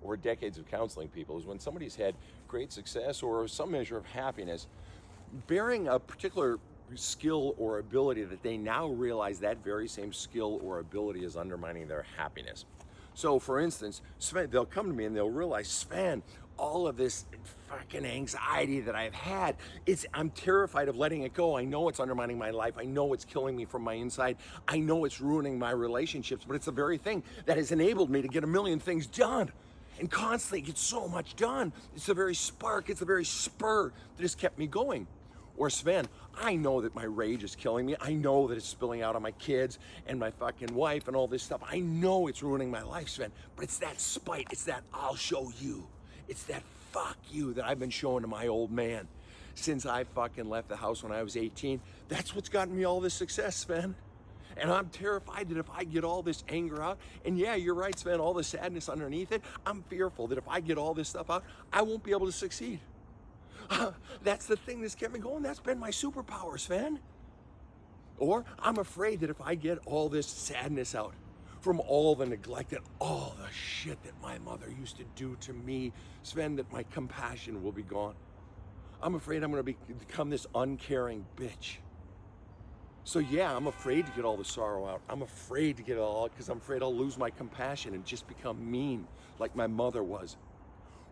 or decades of counseling people is when somebody's had great success or some measure of happiness, bearing a particular skill or ability that they now realize that very same skill or ability is undermining their happiness. So for instance, Sven, they'll come to me and they'll realize, Sven, all of this fucking anxiety that I've had, I'm terrified of letting it go. I know it's undermining my life. I know it's killing me from my inside. I know it's ruining my relationships, but it's the very thing that has enabled me to get a million things done and constantly get so much done. It's the very spark, it's the very spur that has kept me going. Or Sven, I know that my rage is killing me. I know that it's spilling out on my kids and my fucking wife and all this stuff. I know it's ruining my life, Sven, but it's that spite. It's that I'll show you. It's that fuck you that I've been showing to my old man since I fucking left the house when I was 18. That's what's gotten me all this success, Sven. And I'm terrified that if I get all this anger out, and yeah, you're right, Sven, all the sadness underneath it, I'm fearful that if I get all this stuff out, I won't be able to succeed. That's the thing that's kept me going. That's been my superpower, Sven. Or I'm afraid that if I get all this sadness out from all the neglect and all the shit that my mother used to do to me, Sven, that my compassion will be gone. I'm afraid I'm going to become this uncaring bitch. So yeah, I'm afraid to get all the sorrow out. I'm afraid to get it all out because I'm afraid I'll lose my compassion and just become mean like my mother was.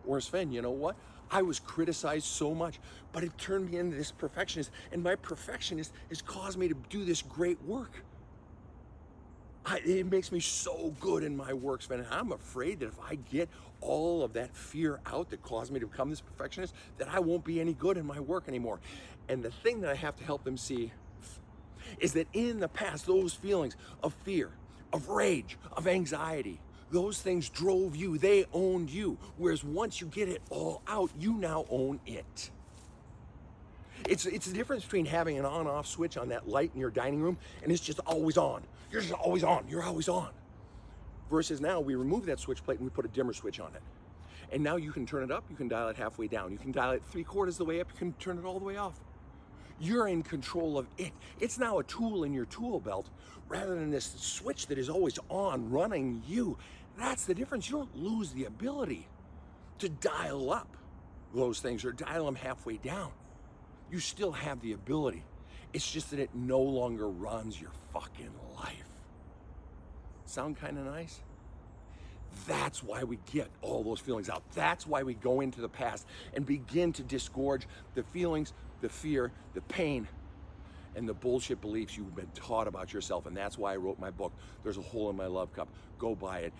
Or Sven, you know what? I was criticized so much, but it turned me into this perfectionist, and my perfectionist has caused me to do this great work. It makes me so good in my work, Sven, and I'm afraid that if I get all of that fear out that caused me to become this perfectionist, that I won't be any good in my work anymore. And the thing that I have to help them see is that in the past, those feelings of fear, of rage, of anxiety, those things drove you, they owned you. Whereas once you get it all out, you now own it. It's the difference between having an on-off switch on that light in your dining room and it's just always on. You're just always on, you're always on. Versus now we remove that switch plate and we put a dimmer switch on it. And now you can turn it up, you can dial it halfway down. You can dial it 3/4 of the way up, you can turn it all the way off. You're in control of it. It's now a tool in your tool belt rather than this switch that is always on running you. That's the difference. You don't lose the ability to dial up those things or dial them halfway down. You still have the ability. It's just that it no longer runs your fucking life. Sound kind of nice? That's why we get all those feelings out. That's why we go into the past and begin to disgorge the feelings, the fear, the pain, and the bullshit beliefs you've been taught about yourself. And that's why I wrote my book, There's a Hole in My Love Cup. Go buy it.